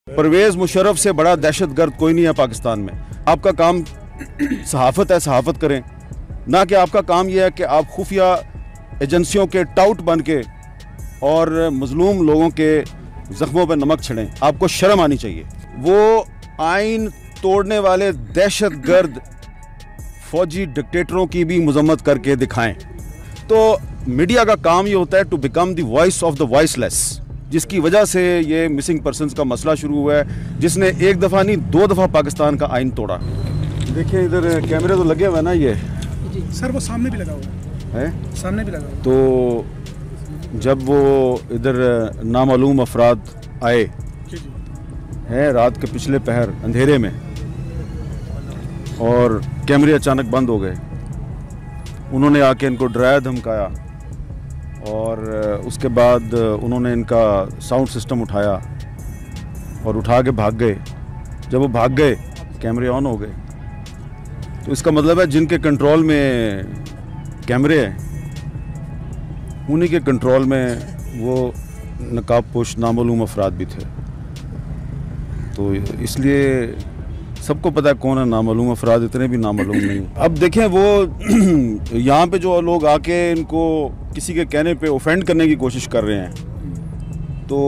परवेज़ मुशर्रफ से बड़ा दहशतगर्द कोई नहीं है पाकिस्तान में। आपका काम सहाफ़त है, सहाफ़त करें, ना कि आपका काम यह है कि आप खुफिया एजेंसियों के टाउट बन के और मजलूम लोगों के ज़ख्मों पर नमक छिड़ें। आपको शर्म आनी चाहिए। वो आइन तोड़ने वाले दहशतगर्द फौजी डिक्टेटरों की भी मजम्मत करके दिखाएं। तो मीडिया का काम ये होता है to become the voice of the voiceless, जिसकी वजह से ये मिसिंग पर्सनस का मसला शुरू हुआ है, जिसने एक दफ़ा नहीं 2 दफ़ा पाकिस्तान का आइन तोड़ा। देखिए इधर कैमरे तो लगे हुए हैं ना, ये जी सर वो सामने भी लगा हुआ है, सामने भी लगा हुआ। तो जब वो इधर नामालूम अफराद आए हैं रात के पिछले पहर अंधेरे में और कैमरे अचानक बंद हो गए, उन्होंने आके इनको डराया धमकाया और उसके बाद उन्होंने इनका साउंड सिस्टम उठाया और उठा के भाग गए। जब वो भाग गए कैमरे ऑन हो गए। तो इसका मतलब है जिनके कंट्रोल में कैमरे हैं उन्हीं के कंट्रोल में वो नकाबपोश नामालूम अफराद भी थे। तो इसलिए सबको पता है कौन है नामालूम अफराद, इतने भी नामालूम नहीं। अब देखें वो यहाँ पे जो लोग आके इनको किसी के कहने पे ऑफेंड करने की कोशिश कर रहे हैं, तो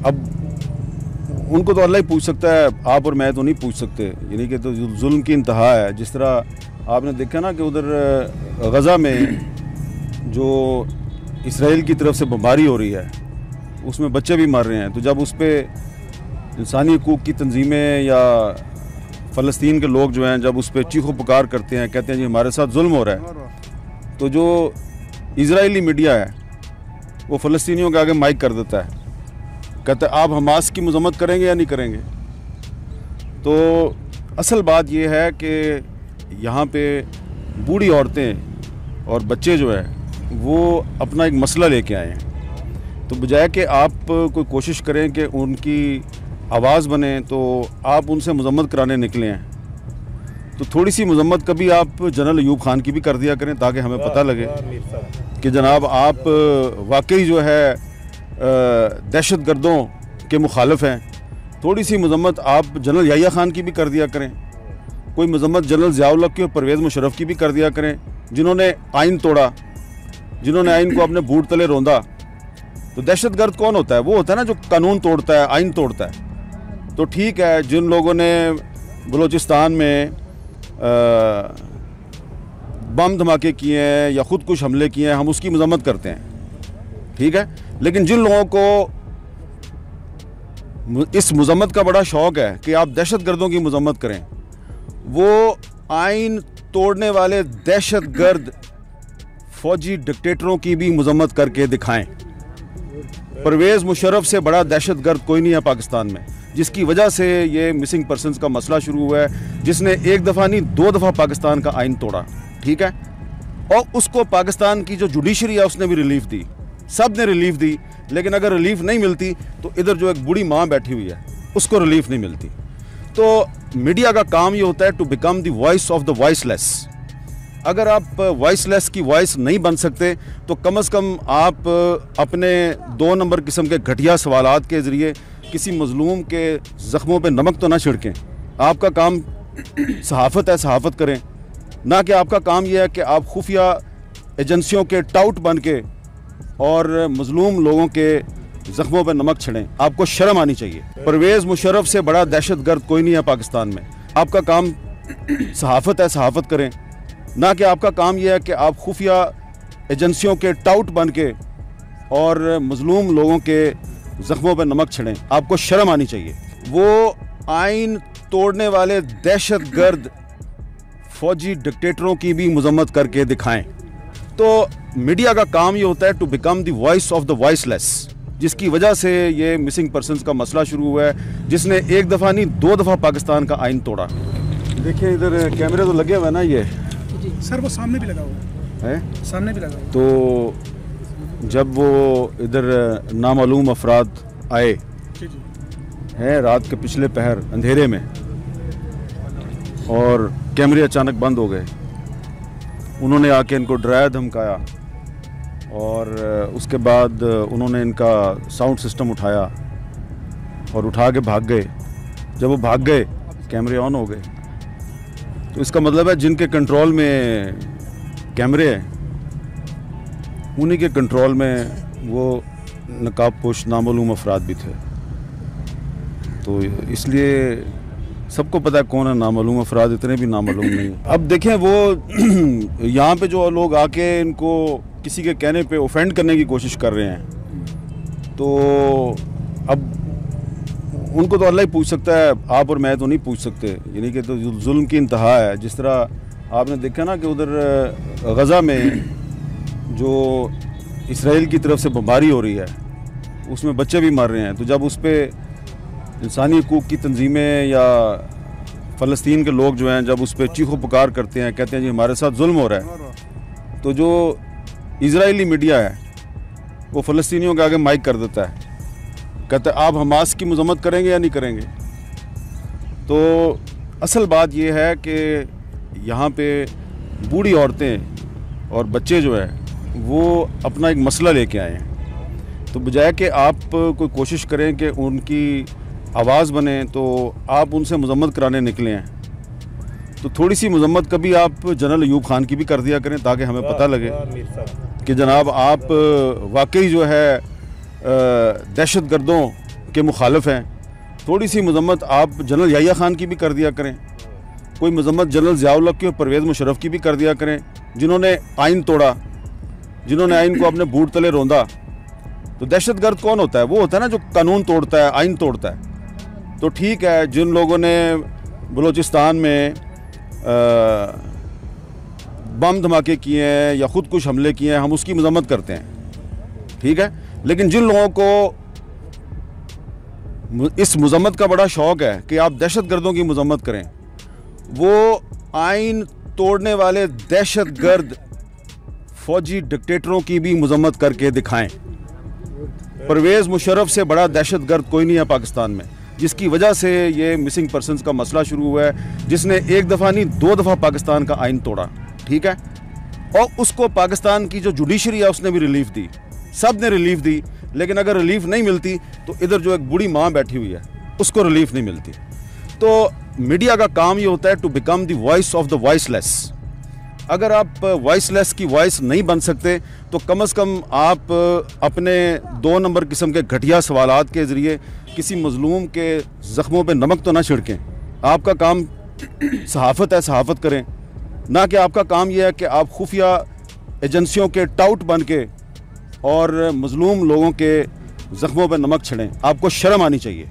अब उनको तो अल्लाह ही पूछ सकता है, आप और मैं तो नहीं पूछ सकते। यानी कि तो जुल्म की इंतहा है। जिस तरह आपने देखा ना कि उधर गज़ा में जो इसराइल की तरफ से बमबारी हो रही है उसमें बच्चे भी मर रहे हैं। तो जब उस पर इंसानी हकूक़ की तंजीमें या फ़लस्तीन के लोग जो हैं जब उस पर चीखो पुकार करते हैं, कहते हैं जी हमारे साथ जुल्म हो रहा है, तो जो इजरायली मीडिया है वो फ़लस्तीनियों के आगे माइक कर देता है, कहता है आप हमास की मजम्मत करेंगे या नहीं करेंगे। तो असल बात ये है कि यहाँ पे बूढ़ी औरतें और बच्चे जो है वो अपना एक मसला लेके आए हैं। तो बजाय कि आप कोई कोशिश करें कि उनकी आवाज़ बने, तो आप उनसे मजम्मत कराने निकले हैं। तो थोड़ी सी मजम्मत कभी आप जनरल अयूब खान की भी कर दिया करें, ताकि हमें पता लगे कि जनाब आप वाकई जो है दहशतगर्दों के मुखालिफ हैं। थोड़ी सी मजम्मत आप जनरल याहिया खान की भी कर दिया करें, कोई मजम्मत जनरल ज़ियाउल हक की और परवेज़ मुशर्रफ की भी कर दिया करें, जिन्होंने आइन तोड़ा, जिन्होंने आइन को अपने बूट तले रौंदा। तो दहशतगर्द कौन होता है? वो होता है ना जो कानून तोड़ता है, आइन तोड़ता है। तो ठीक है, जिन लोगों ने बलूचिस्तान में बम धमाके किए हैं या ख़ुद कुछ हमले किए हैं, हम उसकी मजम्मत करते हैं, ठीक है। लेकिन जिन लोगों को इस मजम्मत का बड़ा शौक़ है कि आप दहशतगर्दों की मजम्मत करें, वो आइन तोड़ने वाले दहशतगर्द फौजी डिक्टेटरों की भी मजम्मत करके दिखाएं। परवेज़ मुशर्रफ से बड़ा दहशतगर्द कोई नहीं है पाकिस्तान में, जिसकी वजह से ये मिसिंग पर्सनस का मसला शुरू हुआ है, जिसने एक दफ़ा नहीं 2 दफ़ा पाकिस्तान का आइन तोड़ा, ठीक है। और उसको पाकिस्तान की जो जुडिशरी है उसने भी रिलीफ दी, सब ने रिलीफ दी। लेकिन अगर रिलीफ नहीं मिलती तो इधर जो एक बूढ़ी माँ बैठी हुई है उसको रिलीफ नहीं मिलती। तो मीडिया का काम ये होता है to become the voice of the voiceless. अगर आप वॉइसलेस की वॉइस नहीं बन सकते तो कम से कम आप अपने 2 नंबर किस्म के घटिया सवालात के ज़रिए किसी मजलूम के ज़ख्मों पे नमक तो ना छिड़कें। आपका काम सहाफ़त है, सहाफ़त करें, ना कि आपका काम यह है कि आप खुफिया एजेंसियों के टाउट बन के और मजलूम लोगों के ज़ख्मों पे नमक छिड़ें। आपको शर्म आनी चाहिए। परवेज़ मुशर्रफ से बड़ा दहशतगर्द कोई नहीं है पाकिस्तान में। आपका काम सहाफ़त है, सहाफ़त करें, ना कि आपका काम यह है कि आप खुफिया एजेंसियों के टाउट बन के और मजलूम लोगों के ज़ख्मों पर नमक छिड़ें। आपको शर्म आनी चाहिए। वो आइन तोड़ने वाले दहशतगर्द फौजी डिक्टेटरों की भी मजम्मत करके दिखाएं। तो मीडिया का काम ये होता है to become the voice of the voiceless, जिसकी वजह से ये मिसिंग पर्सनस का मसला शुरू हुआ है, जिसने एक दफ़ा नहीं 2 दफ़ा पाकिस्तान का आइन तोड़ा। देखिए इधर कैमरे तो लगे हुए हैं ना, ये सर वो सामने भी लगा हुआ है, सामने भी लगा हुआ। तो जब वो इधर नामालूम अफराद आए हैं रात के पिछले पहर अंधेरे में और कैमरे अचानक बंद हो गए, उन्होंने आके इनको डराया धमकाया और उसके बाद उन्होंने इनका साउंड सिस्टम उठाया और उठा के भाग गए। जब वो भाग गए कैमरे ऑन हो गए। तो इसका मतलब है जिनके कंट्रोल में कैमरे हैं उन्हीं के कंट्रोल में वो नकाबपोश नामालूम अफराद भी थे। तो इसलिए सबको पता है कौन है नामालूम अफराद, इतने भी नामालूम नहीं। अब देखें वो यहाँ पे जो लोग आके इनको किसी के कहने पे ऑफेंड करने की कोशिश कर रहे हैं, तो अब उनको तो अल्लाह ही पूछ सकता है, आप और मैं तो नहीं पूछ सकते। यानी कि तो जुल्म की इंतहा है। जिस तरह आपने देखा ना कि उधर गज़ा में जो इसराइल की तरफ से बमबारी हो रही है उसमें बच्चे भी मर रहे हैं। तो जब उस पर इंसानी हकूक़ की तंजीमें या फ़लस्तीन के लोग जो हैं जब उस पर चीखो पुकार करते हैं, कहते हैं जी हमारे साथ जुल्म हो रहा है, तो जो इजरायली मीडिया है वो फ़लस्तीनियों के आगे माइक कर देता है, कहता है आप हमास की मजम्मत करेंगे या नहीं करेंगे। तो असल बात यह है कि यहाँ पे बूढ़ी औरतें और बच्चे जो है वो अपना एक मसला लेके आए हैं। तो बजाय कि आप कोई कोशिश करें कि उनकी आवाज़ बने, तो आप उनसे मजम्मत कराने निकले हैं। तो थोड़ी सी मजम्मत कभी आप जनरल अयूब खान की भी कर दिया करें ताकि हमें पता लगे कि जनाब आप वाकई जो है दहशत गर्दों के मुखालिफ हैं। थोड़ी सी मजम्मत आप जनरल याहिया खान की भी कर दिया करें। कोई मजम्मत जनरल ज़ियाउल हक की और परवेज़ मुशर्रफ की भी कर दिया करें, जिन्होंने आइन तोड़ा, जिन्होंने आइन को अपने बूट तले रौंदा। तो दहशत गर्द कौन होता है? वो होता है ना जो कानून तोड़ता है, आइन तोड़ता है। तो ठीक है, जिन लोगों ने बलूचिस्तान में बम धमाके किए हैं या ख़ुद कुछ हमले किए हैं, हम उसकी मजम्मत करते हैं, ठीक है। लेकिन जिन लोगों को इस मजम्मत का बड़ा शौक़ है कि आप दहशत गर्दों की मजम्मत करें, वो आइन तोड़ने वाले दहशत गर्द फौजी डिक्टेटरों की भी मजम्मत करके दिखाएं। परवेज़ मुशर्रफ से बड़ा दहशत गर्द कोई नहीं है पाकिस्तान में, जिसकी वजह से ये मिसिंग पर्सनस का मसला शुरू हुआ है, जिसने एक दफ़ा नहीं 2 दफ़ा पाकिस्तान का आइन तोड़ा, ठीक है। और उसको पाकिस्तान की जो जुडिशरी है उसने भी रिलीफ दी, सब ने रिलीफ दी। लेकिन अगर रिलीफ नहीं मिलती तो इधर जो एक बूढ़ी माँ बैठी हुई है उसको रिलीफ नहीं मिलती। तो मीडिया का काम ये होता है to become the voice of the voiceless. अगर आप वॉइसलेस की वॉइस नहीं बन सकते तो कम से कम आप अपने 2 नंबर किस्म के घटिया सवालात के ज़रिए किसी मजलूम के ज़ख्मों पे नमक तो ना छिड़कें। आपका काम सहाफ़त है, सहाफ़त करें, ना कि आपका काम यह है कि आप खुफिया एजेंसियों के टाउट बन के और मजलूम लोगों के ज़ख्मों पे नमक छिड़ें। आपको शर्म आनी चाहिए।